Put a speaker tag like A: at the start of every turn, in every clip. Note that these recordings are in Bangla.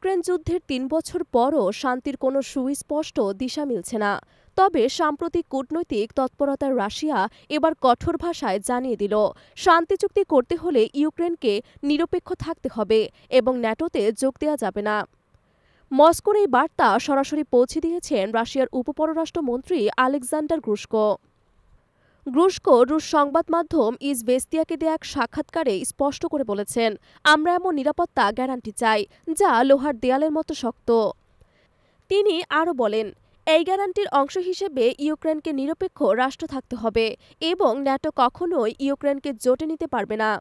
A: ইউক্রেন যুদ্ধের ৩ বছর পরও শান্তির কোনো সুস্পষ্ট দিশা মিলছে না। তবে সাম্প্রতিক কূটনৈতিক তৎপরতার রাশিয়া এবার কঠোর ভাষায় জানিয়ে দিল, শান্তি চুক্তি করতে হলে ইউক্রেনকে নিরপেক্ষ থাকতে হবে এবং ন্যাটোতে যোগ দেওয়া যাবে না। মস্কোর এই বার্তা সরাসরি পৌঁছে দিয়েছেন রাশিয়ার উপপররাষ্ট্রমন্ত্রী আলেকজান্ডার গ্রুশকো। রুশ সংবাদ মাধ্যম ইজভেস্তিয়াকে দেয়া এক সাক্ষাৎকারে স্পষ্ট করে বলেছেন, আমরা এমন নিরাপত্তা গ্যারান্টি চাই যা লোহার দেয়ালের মতো শক্ত। তিনি আরও বলেন, এই গ্যারান্টির অংশ হিসেবে ইউক্রেনকে নিরপেক্ষ রাষ্ট্র থাকতে হবে এবং ন্যাটো কখনোই ইউক্রেনকে জোটে নিতে পারবে না।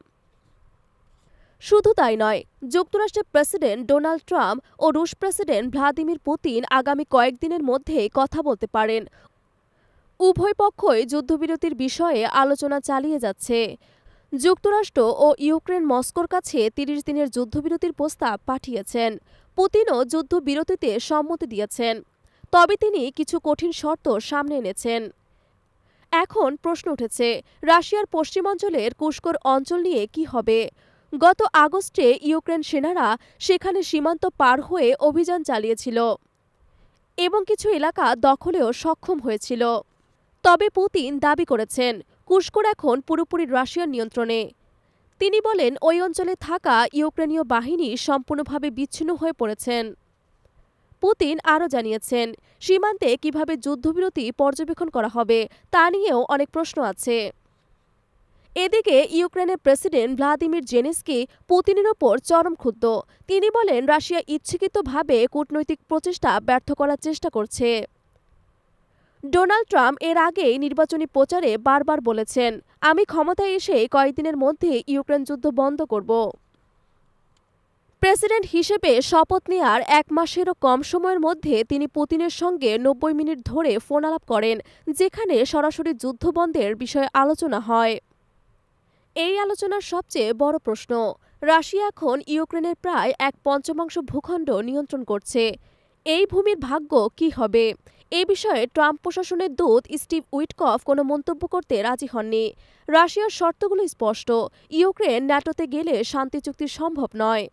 A: শুধু তাই নয়, যুক্তরাষ্ট্রের প্রেসিডেন্ট ডোনাল্ড ট্রাম্প ও রুশ প্রেসিডেন্ট ভ্লাদিমির পুতিন আগামী কয়েকদিনের মধ্যে কথা বলতে পারেন। উভয় পক্ষই যুদ্ধবিরতির বিষয়ে আলোচনা চালিয়ে যাচ্ছে। যুক্তরাষ্ট্র ও ইউক্রেন মস্কোর কাছে ৩০ দিনের যুদ্ধবিরতির প্রস্তাব পাঠিয়েছেন। পুতিনও যুদ্ধবিরতিতে সম্মতি দিয়েছেন, তবে তিনি কিছু কঠিন শর্ত সামনে এনেছেন। এখন প্রশ্ন উঠেছে, রাশিয়ার পশ্চিমাঞ্চলের কুস্কোর অঞ্চল নিয়ে কি হবে? গত আগস্টে ইউক্রেন সেনারা সেখানে সীমান্ত পার হয়ে অভিযান চালিয়েছিল এবং কিছু এলাকা দখলেও সক্ষম হয়েছিল। তবে পুতিন দাবি করেছেন, কুস্কোর এখন পুরোপুরি রাশিয়ার নিয়ন্ত্রণে। তিনি বলেন, ওই অঞ্চলে থাকা ইউক্রেনীয় বাহিনী সম্পূর্ণভাবে বিচ্ছিন্ন হয়ে পড়েছেন। পুতিন আরও জানিয়েছেন, সীমান্তে কিভাবে যুদ্ধবিরতি পর্যবেক্ষণ করা হবে তা নিয়েও অনেক প্রশ্ন আছে। এদিকে ইউক্রেনের প্রেসিডেন্ট ভ্লাদিমির জেলেনস্কি পুতিনের ওপর চরম ক্ষুব্ধ। তিনি বলেন, রাশিয়া ইচ্ছাকৃতভাবে কূটনৈতিক প্রচেষ্টা ব্যর্থ করার চেষ্টা করছে। ডোনাল্ড ট্রাম্প এর আগেই নির্বাচনী প্রচারে বারবার বলেছেন, আমি ক্ষমতায় এসে কয়েকদিনের মধ্যে ইউক্রেন যুদ্ধ বন্ধ করব। প্রেসিডেন্ট হিসেবে শপথ নেওয়ার ১ মাসেরও কম সময়ের মধ্যে তিনি পুতিনের সঙ্গে ৯০ মিনিট ধরে ফোন আলাপ করেন, যেখানে সরাসরি যুদ্ধ বন্ধের বিষয়ে আলোচনা হয়। এই আলোচনার সবচেয়ে বড় প্রশ্ন, রাশিয়া এখন ইউক্রেনের প্রায় ১/৫ ভূখণ্ড নিয়ন্ত্রণ করছে। এই ভূমির ভাগ্য কি হবে? এ বিষয়ে ট্রাম্প প্রশাসনের দূত স্টিভ উইটকফ কোনো মন্তব্য করতে রাজি হননি। রাশিয়ার শর্তগুলো স্পষ্ট, ইউক্রেন ন্যাটোতে গেলে শান্তি চুক্তি সম্ভব নয়।